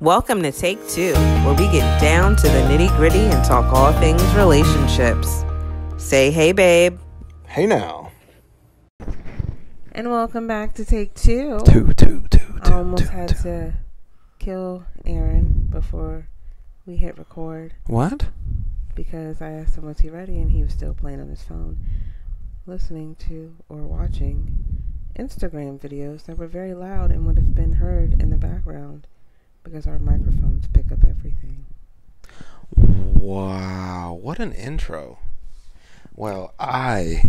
Welcome to Take Two, where we get down to the nitty-gritty and talk all things relationships. Say hey, babe. Hey now. And welcome back to Take Two. I almost had to kill Aaron before we hit record. What? Because I asked him, was he ready? And he was still playing on his phone, listening to or watching Instagram videos that were very loud and would have been heard in the background because our microphones pick up everything. Wow, what an intro. Well, I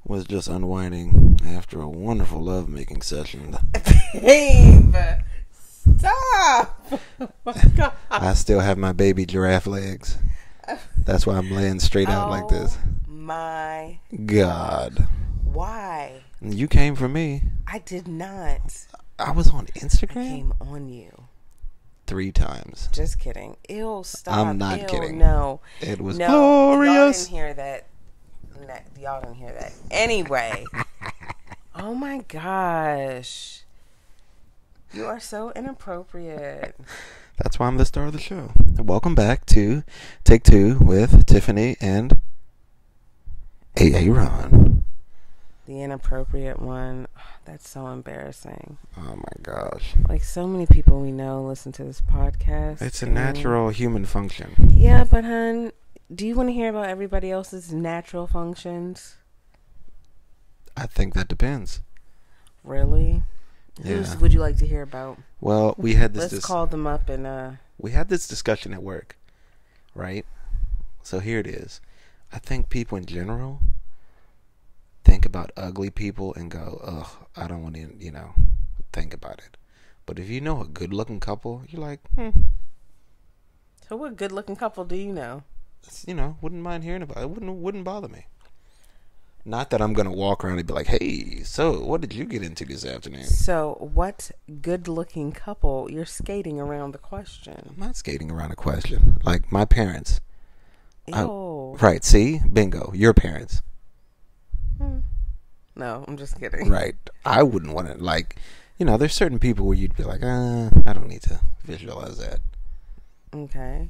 was just unwinding after a wonderful lovemaking session. Babe, stop! Oh my God. I still have my baby giraffe legs. That's why I'm laying straight out like this. My God. Why? You came for me. I did not. I was on Instagram? I came on you. 3 times. Just kidding. Ew, stop. I'm not kidding. No. It was glorious. Y'all didn't hear that. Y'all didn't hear that. Anyway. Oh my gosh. You are so inappropriate. That's why I'm the star of the show. Welcome back to Take Two with Tiffany and Aaron. The inappropriate one. That's so embarrassing. Oh my gosh. Like so many people we know listen to this podcast. It's a natural human function. Yeah, but hun, do you want to hear about everybody else's natural functions? I think that depends. Really? Yeah. Whose would you like to hear about? Well, we had this. Let's call them up and we had this discussion at work, right? So here it is. I think people in general think about ugly people and go, ugh, I don't want to, think about it. But if you know a good-looking couple, you're like, So what good-looking couple do you know? Wouldn't mind hearing about it. Wouldn't bother me. Not that I'm going to walk around and be like, hey, so what did you get into this afternoon? So what good-looking couple? You're skating around the question. I'm not skating around the question. Like my parents. Ew. Right, see? Bingo. Your parents. No, I'm just kidding. Right. I wouldn't want to, there's certain people where you'd be like, I don't need to visualize that. Okay.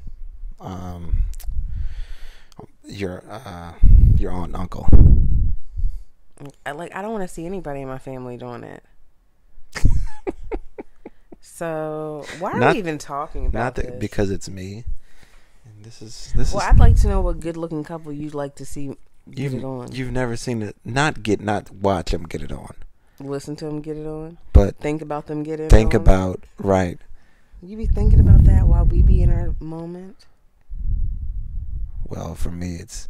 Your aunt and uncle. I don't want to see anybody in my family doing it. So why are we even talking about this? Because it's me. And this is. Well, I'd like to know what good-looking couple you'd like to see get it on. You've never seen it. Not watch them get it on. Listen to them get it on. But think about them get it on. Think about right. You be thinking about that while we be in our moment. Well, for me, it's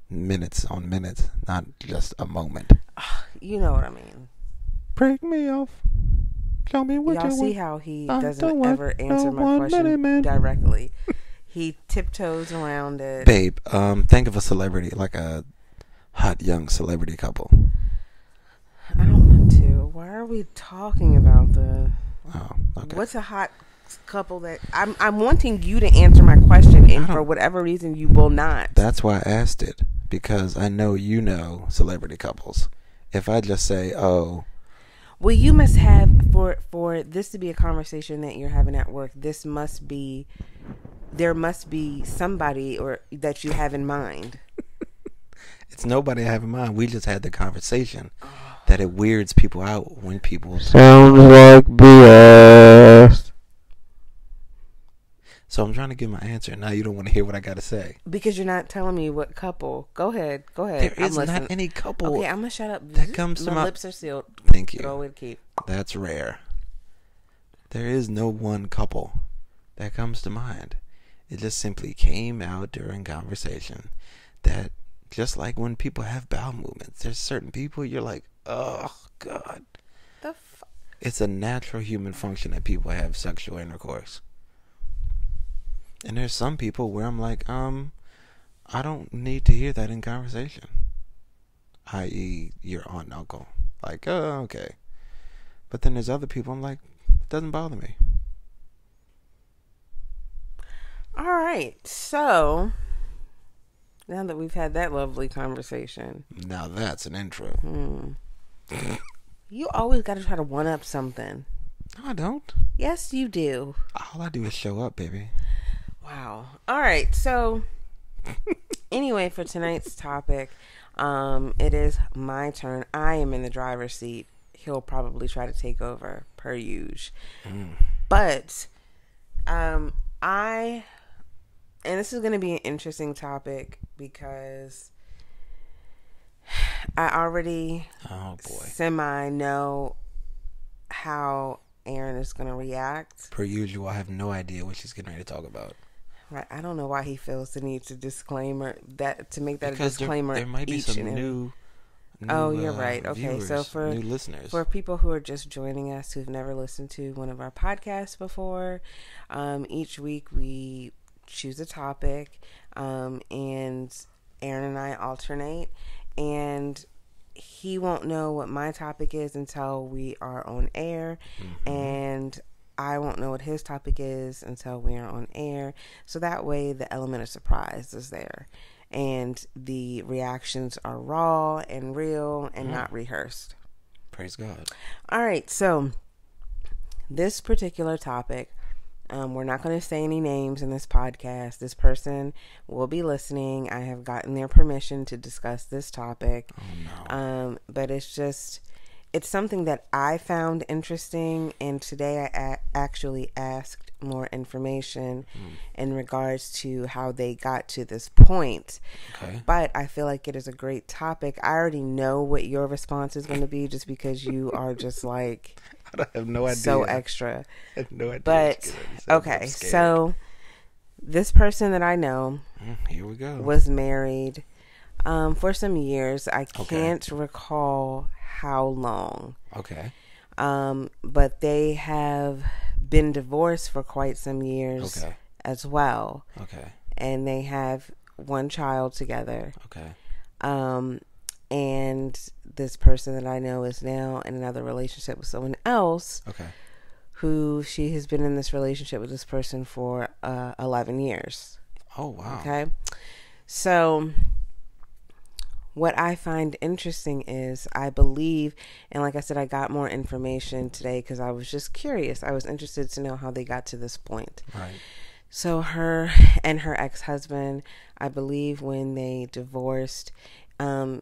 minutes on minutes, not just a moment. You know what I mean. Break me off. Show me what you want. Y'all see how he doesn't ever answer my question directly. He tiptoes around it. Babe, think of a celebrity, like a hot young celebrity couple. I don't want to. Why are we talking about this? Oh, okay. What's a hot couple that I'm wanting you to answer my question, and for whatever reason you will not. That's why I asked it, because I know you know celebrity couples. If I just say, oh, well, you must have for this to be a conversation that you're having at work. There must be somebody or that you have in mind. It's nobody I have in mind. We just had the conversation that it weirds people out when people sounds like BS. So I'm trying to give my answer, and now you don't want to hear what I got to say. Because you're not telling me what couple. Go ahead. There is not any couple. Okay, I'm going to shut up. That comes to my lips are sealed. Thank you. Go and keep. That's rare. There is no one couple that comes to mind. It just simply came out during conversation that just like when people have bowel movements, there's certain people you're like, oh, God. It's a natural human function that people have sexual intercourse. And there's some people where I'm like, I don't need to hear that in conversation. I.e., your aunt and uncle. Like, oh, okay. But then there's other people I'm like, it doesn't bother me. All right. So, now that we've had that lovely conversation. Now that's an intro. You always got to try to one-up something. No, I don't. Yes, you do. All I do is show up, baby. Wow. All right. So, anyway, for tonight's topic, it is my turn. I am in the driver's seat. He'll probably try to take over, per usual. But, and this is going to be an interesting topic because I already semi know how Aaron is going to react. Per usual, I have no idea what she's getting ready to talk about. Right. I don't know why he feels the need to make that because a disclaimer. There might be some new you're right. Okay, viewers, so for new listeners, for people who are just joining us who've never listened to one of our podcasts before, each week we choose a topic, and Aaron and I alternate, and he won't know what my topic is until we are on air, and I won't know what his topic is until we are on air. So that way the element of surprise is there. And the reactions are raw and real and not rehearsed. Praise God. All right. So this particular topic, we're not going to say any names in this podcast. This person will be listening. I have gotten their permission to discuss this topic. Oh, no. But it's something that I found interesting, and today I actually asked more information in regards to how they got to this point. Okay. But I feel like it is a great topic. I already know what your response is going to be just because you are just like I have no idea. So extra. I have no idea. But okay, so this person that I know here we go. Was married for some years. I can't recall how long. Okay. But they have been divorced for quite some years as well. Okay. And they have one child together. Okay. And this person that I know is now in another relationship with someone else. Okay. Who she has been in this relationship with this person for 11 years. Oh, wow. Okay. So what I find interesting is I believe, and like I said, I got more information today because I was just curious. I was interested to know how they got to this point. Right. So her and her ex-husband, I believe when they divorced, off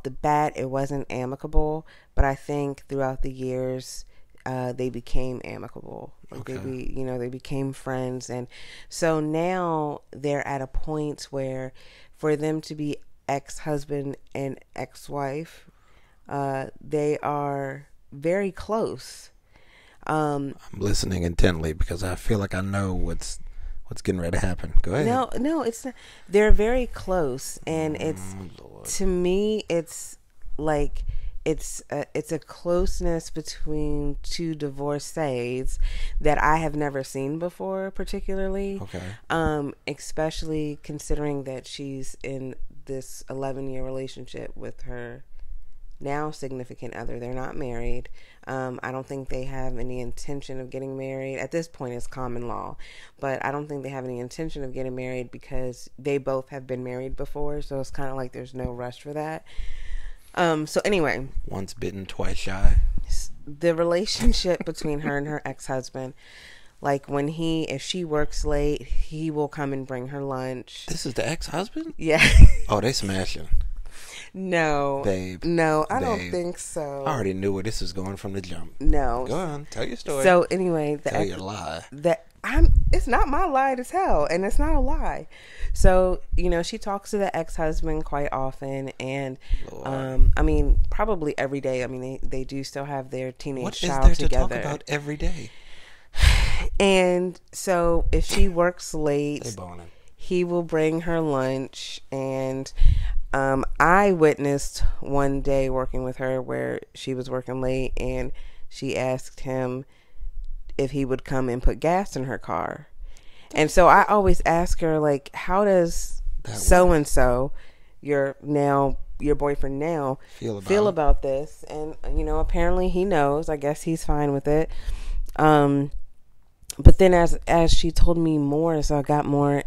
the bat, it wasn't amicable, but I think throughout the years, they became amicable. Like they became friends. And so now they're at a point where for them to be ex-husband and ex-wife, they are very close. I'm listening intently because I feel like I know what's getting ready to happen. Go ahead. No, it's not. They're very close, and it's to me, it's like it's a closeness between two divorcees that I have never seen before, particularly. Okay. Especially considering that she's in this 11-year relationship with her now significant other. They're not married. I don't think they have any intention of getting married. At this point, it's common law, but I don't think they have any intention of getting married because they both have been married before. So it's kind of like there's no rush for that. So anyway, once bitten, twice shy. The relationship between her and her ex-husband, like if she works late, he will come and bring her lunch. This is the ex-husband? Yeah. Oh, they smashing. No. Babe. No, I don't think so. I already knew where this was going from the jump. No. Go on, tell your story. So anyway, tell your lie. It's not my lie to tell, and it's not a lie. So, she talks to the ex-husband quite often, and probably every day. I mean, they do still have their teenage child together. What is there to talk about every day? And so, if she works late, they boning. He will bring her lunch, and I witnessed one day working with her where she was working late, and she asked him if he would come and put gas in her car. And so I always ask her, like, how does so-and-so, your boyfriend now, feel about this? And, apparently he knows. I guess he's fine with it. But then as she told me more, so I got more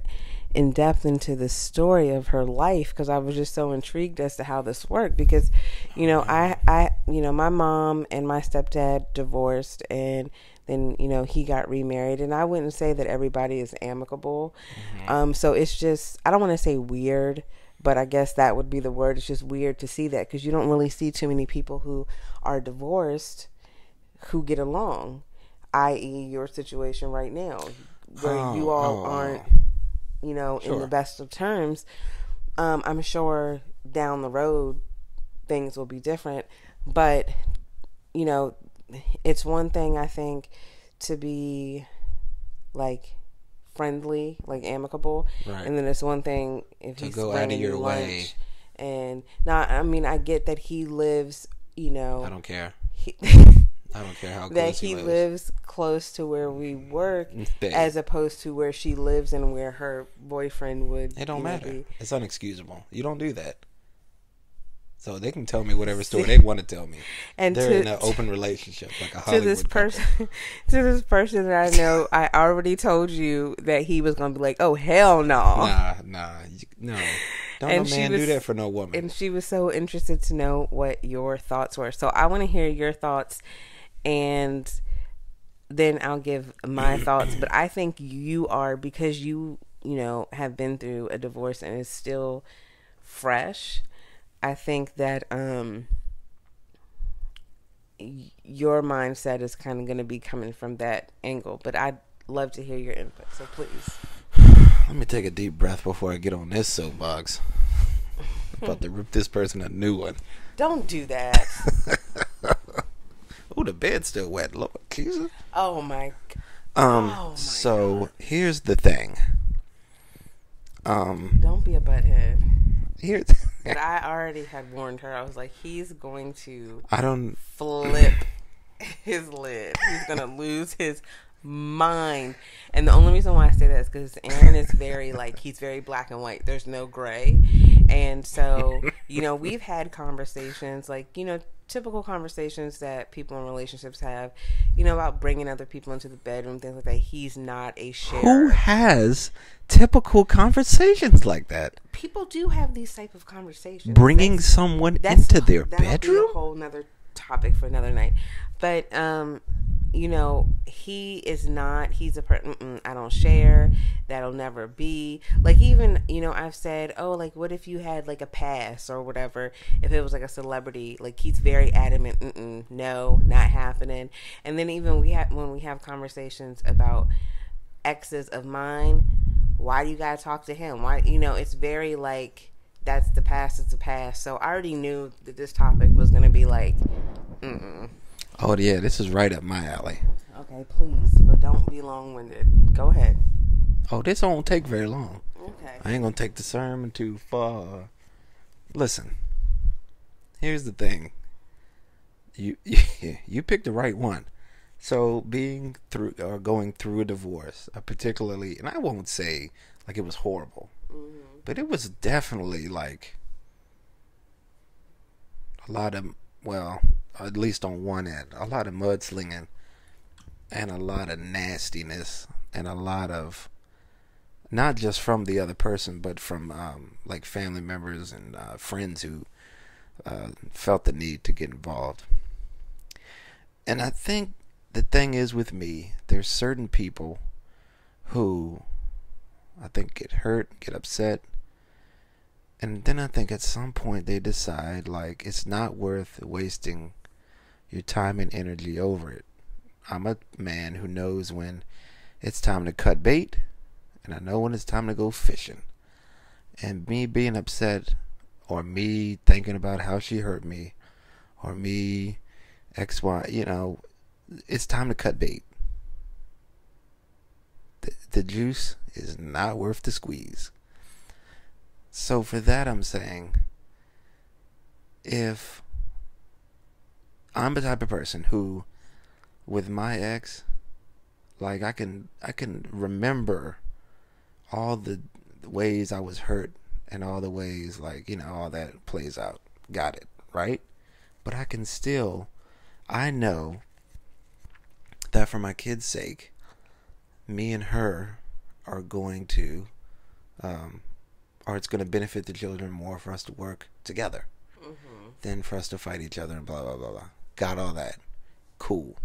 in depth into the story of her life because I was just so intrigued as to how this worked. Because, my mom and my stepdad divorced, and then he got remarried, and I wouldn't say that everybody is amicable. So it's just, I don't want to say weird, but I guess that would be the word. It's just weird to see that because you don't really see too many people who are divorced who get along, i.e. your situation right now, where you all aren't, Sure. in the best of terms. I'm sure down the road things will be different, but it's one thing, I think, to be like friendly, like amicable, right. And then it's one thing if to he's go out of your lunch, way. and not. I mean, I get that he lives. I don't care. I don't care how close that he lives close to where we work, as opposed to where she lives and where her boyfriend would. It don't matter. Be. It's unexcusable. You don't do that. So they can tell me whatever story they want to tell me. And they're in an open relationship, like a Hollywood to this person that I know, I already told you that he was going to be like, oh, hell no. No. Don't no man do that for no woman. And she was so interested to know what your thoughts were. So I want to hear your thoughts, and then I'll give my thoughts. But I think you are, because you have been through a divorce and it's still fresh. I think that your mindset is kind of going to be coming from that angle. But I'd love to hear your input. So please. Let me take a deep breath before I get on this soapbox. I'm about to rip this person a new one. Don't do that. Oh, the bed's still wet. Lord Jesus. Oh my. God. So here's the thing. Don't be a butthead. But I already had warned her. I was like, he's going to flip his lid. He's going to lose his mind. And the only reason why I say that is because Aaron is very, he's very black and white. There's no gray. And so, we've had conversations, typical conversations that people in relationships have, about bringing other people into the bedroom, things like that. He's not a sharer. Who has typical conversations like that? People do have these type of conversations. Bringing someone into their bedroom? Be a whole nother topic for another night. But, he is not, he's a person, I don't share, that'll never be. Even, I've said, what if you had, a pass or whatever, if it was, a celebrity, he's very adamant, no, not happening. And then even when we have conversations about exes of mine, why do you gotta talk to him? Why, it's very, that's the past, it's the past. So I already knew that this topic was gonna be Oh, yeah, this is right up my alley. Okay, please, but don't be long-winded. Go ahead. Oh, this won't take very long. Okay. I ain't gonna take the sermon too far. Listen, here's the thing. You picked the right one. So going through a divorce, particularly, and I won't say it was horrible, but it was definitely a lot of, at least on one end, a lot of mudslinging and a lot of nastiness and a lot of, not just from the other person, but from family members and friends who felt the need to get involved. And I think the thing is with me, there's certain people who I think get hurt, get upset, and then I think at some point they decide it's not worth wasting your time and energy over it. I'm a man who knows when it's time to cut bait, and I know when it's time to go fishing. And me being upset, or me thinking about how she hurt me, or me XY, it's time to cut bait. The juice is not worth the squeeze. So for that, I'm saying, if I'm the type of person who, with my ex, I can remember all the ways I was hurt and all the ways all that plays out. Got it, right? But I know that for my kids' sake, me and her are going to or it's going to benefit the children more for us to work together than for us to fight each other and blah, blah, blah, blah. Got all that. Cool.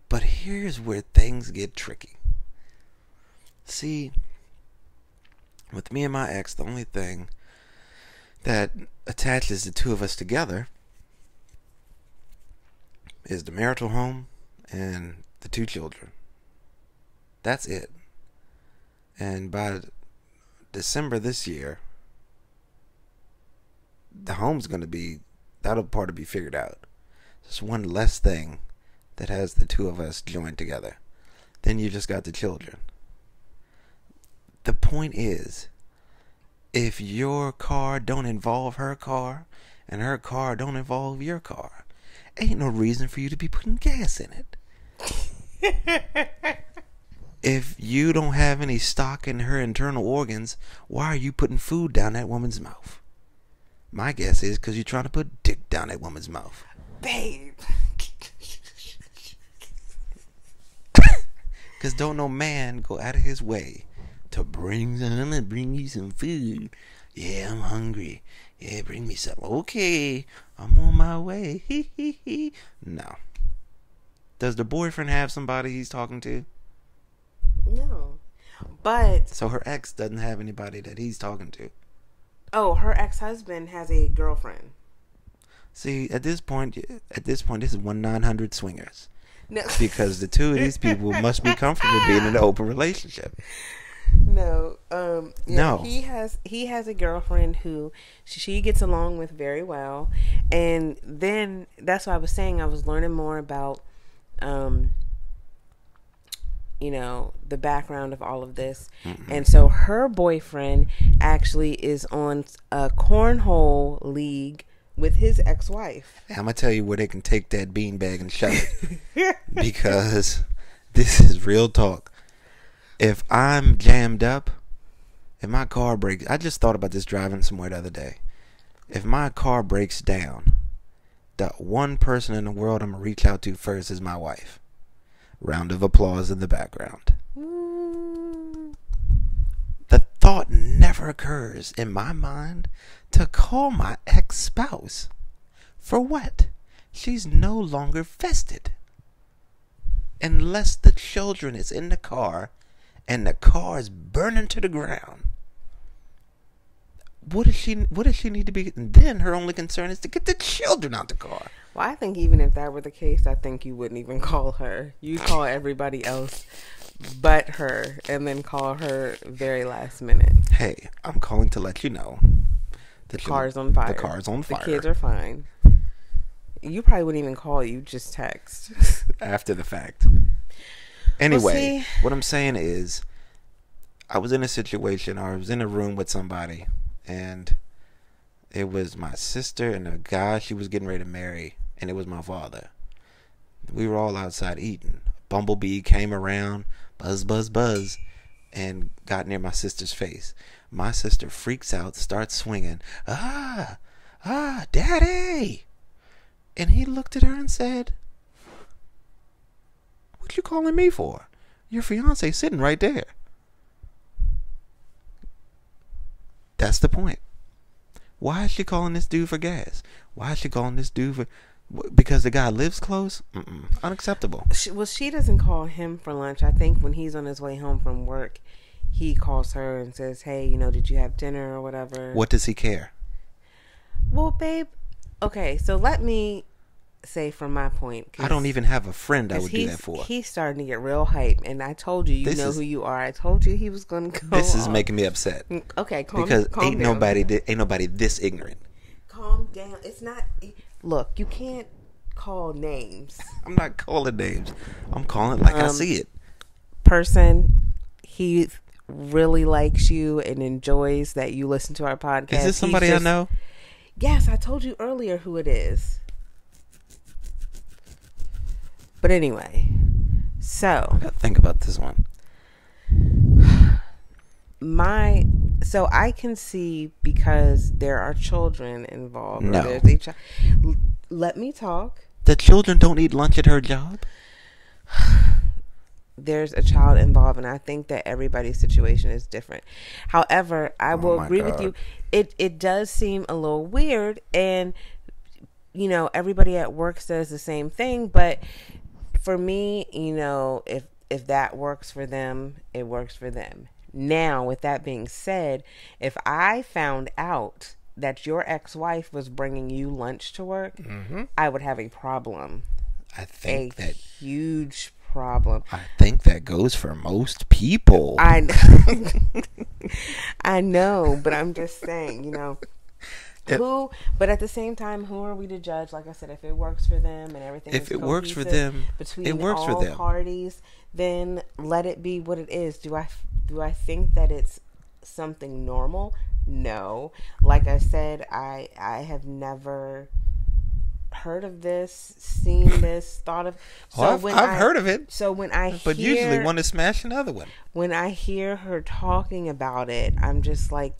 But here's where things get tricky. See, with me and my ex, the only thing that attaches the two of us together is the marital home and the two children. That's it. And by December this year, the home's going to be, that'll part to be figured out. Just one less thing that has the two of us joined together. Then you just got the children. The point is, if your car don't involve her car and her car don't involve your car, ain't no reason for you to be putting gas in it. If you don't have any stock in her internal organs, why are you putting food down that woman's mouth? My guess is because you're trying to put dick down that woman's mouth. Babe. Because don't no man go out of his way to bring you some food. Yeah, I'm hungry. Yeah, bring me some. Okay, I'm on my way. No. Does the boyfriend have somebody he's talking to? No. But So her ex doesn't have anybody that he's talking to. oh, her ex-husband has a girlfriend. See, at this point, this is 1-900 swingers. No. Because the two of these people must be comfortable being in an open relationship. No. No. He has a girlfriend who she gets along with very well, and then that's why I was saying I was learning more about, the background of all of this. And so her boyfriend actually is on a cornhole league with his ex-wife. I'm going to tell you where they can take that beanbag and shove it. Because this is real talk. If I'm jammed up, if my car breaks, I just thought about this driving somewhere the other day. If my car breaks down, the one person in the world I'm going to reach out to first is my wife. Round of applause in the background. The thought never occurs in my mind to call my ex-spouse. For what? She's no longer vested. Unless the children is in the car and the car is burning to the ground. What does she need to be? And then her only concern is to get the children out the car. Well, I think even if that were the case, I think you wouldn't even call her. You'd call everybody else but her, and then call her very last minute. Hey, I'm calling to let you know. The car's on fire. The car's on fire. The kids are fine. You probably wouldn't even call. You just text. After the fact. Anyway, Well, what I'm saying is, I was in a situation, or I was in a room with somebody, and it was my sister and a guy she was getting ready to marry, and it was my father. We were all outside eating. A bumblebee came around, buzz, buzz, buzz, and got near my sister's face. My sister freaks out, starts swinging. Daddy! And he looked at her and said, "What you calling me for? Your fiance sitting right there." That's the point. Why is she calling this dude for gas? Why is she calling this dude for... Because the guy lives close? Unacceptable. She doesn't call him for lunch. I think when he's on his way home from work, he calls her and says, "Hey, did you have dinner or whatever?" What does he care? Well, babe, okay, so let me say from my point. I don't even have a friend I would do that for. He's starting to get real hype, and I told you, who you are. I told you he was going to go This is off. making me upset. Okay, calm ain't down. nobody this ignorant. Calm down. It's not... Look, you can't call names. I'm not calling names. I'm calling it like I see it. Person, he really likes you and enjoys that you listen to our podcast. Is this somebody I know? Yes, I told you earlier who it is. But anyway, so I gotta think about this one. So I can see, because there are children involved. No. Or there's let me talk. The children don't eat lunch at her job? there's a child involved, and I think that everybody's situation is different. However, I will agree with you. It does seem a little weird, and you know, everybody at work says the same thing, but for me, you know, if that works for them, it works for them. Now, with that being said, if I found out that your ex-wife was bringing you lunch to work, I would have a problem. I think that huge problem. I think that goes for most people. I know, but I'm just saying, you know, but at the same time, who are we to judge? Like I said, if it works for them and everything, if it works for them, between it works all for them. Parties, then let it be what it is. Do I think that it's something normal? No. Like I said, I have never heard of this, seen this, thought of. So I've heard of it. So when I but usually one to smash another one. When I hear her talking about it, I'm just like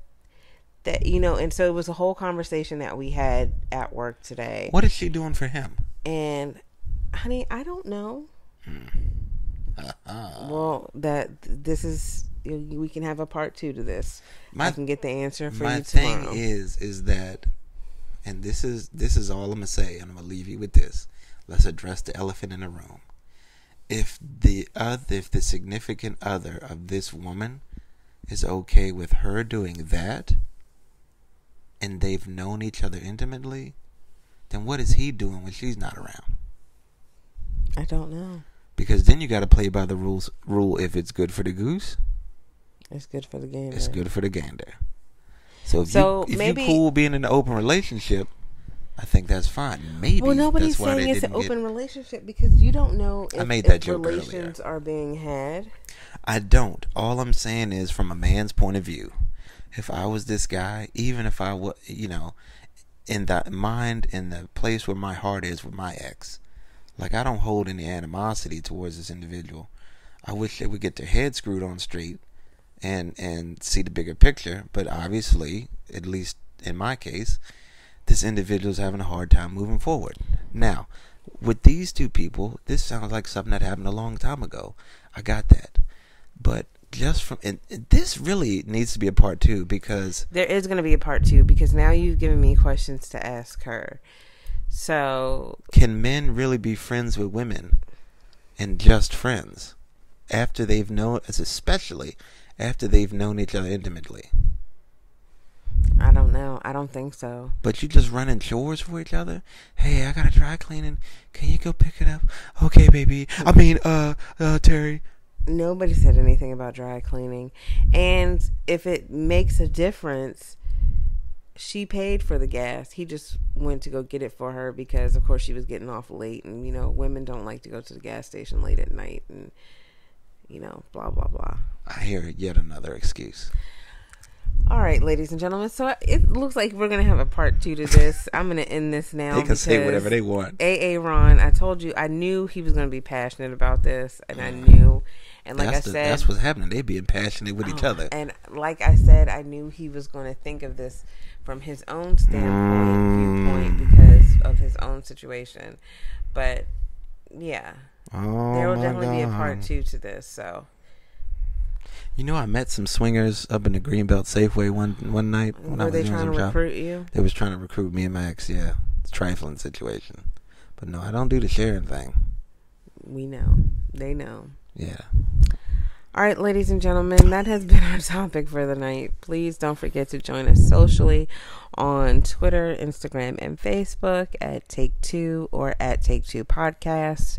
that, you know. And so it was a whole conversation that we had at work today. What is she doing for him? And honey, I don't know. Well, this is. We can have a part 2 to this. I can get the answer for you tomorrow. My thing is that, and this is all I'm gonna say, and I'm gonna leave you with this. Let's address the elephant in the room. If the significant other of this woman is okay with her doing that, and they've known each other intimately, then what is he doing when she's not around? I don't know. Because then you got to play by the rule. If it's good for the goose, it's good for the gander. It's good for the gander. So if you're cool being in an open relationship, I think that's fine. Maybe. Well, nobody's saying it's an open relationship because you don't know if relations are being had. I don't. All I'm saying is, from a man's point of view, if I was this guy, even if I was, you know, in that mind, in the place where my heart is with my ex, like, I don't hold any animosity towards this individual. I wish they would get their head screwed on straight and see the bigger picture. But obviously, at least in my case, this individual is having a hard time moving forward. Now, with these two people, this sounds like something that happened a long time ago. I got that. But just from, and this really needs to be a part 2, because there is going to be a part 2, because now you've given me questions to ask her. So, can men really be friends with women and just friends after they've known, especially after they've known each other intimately? I don't know. I don't think so. But you just running chores for each other? Hey, I got a dry cleaning. Can you go pick it up? Okay, baby. I mean, Terry. Nobody said anything about dry cleaning. And if it makes a difference, she paid for the gas. He just went to go get it for her because, of course, she was getting off late. And, you know, women don't like to go to the gas station late at night. And, you know, blah, blah, blah. I hear yet another excuse. All right, ladies and gentlemen. So it looks like we're going to have a part 2 to this. I'm going to end this now. They can say whatever they want. Ron, I told you, I knew he was going to be passionate about this. And I knew. And like I said, that's what's happening. They being passionate with each other. And like I said, I knew he was going to think of this from his own viewpoint, because of his own situation. But yeah, there will definitely be a part 2 to this. So, you know, I met some swingers up in the Greenbelt Safeway one night when I was doing some job. Were they trying to recruit you? They was trying to recruit me and my ex. Yeah, it's a trifling situation. But no, I don't do the sharing thing. We know. They know. Yeah. All right, ladies and gentlemen, that has been our topic for the night. Please don't forget to join us socially on Twitter, Instagram, and Facebook at Take Two or at Take Two Podcast.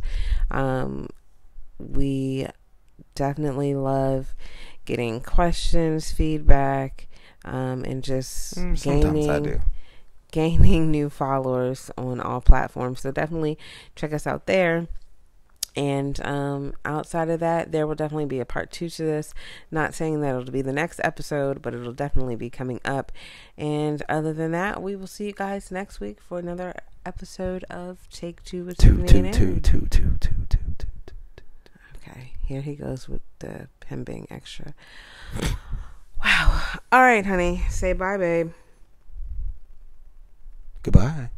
We definitely love getting questions, feedback, and just gaining new followers on all platforms. So definitely check us out there. And outside of that, there will definitely be a part 2 to this. Not saying that it'll be the next episode, but it'll definitely be coming up. And other than that, we will see you guys next week for another episode of Take Two with Tiffany and Aaron. Okay, here he goes with the him being extra. Wow. All right, honey. Say bye, babe. Goodbye.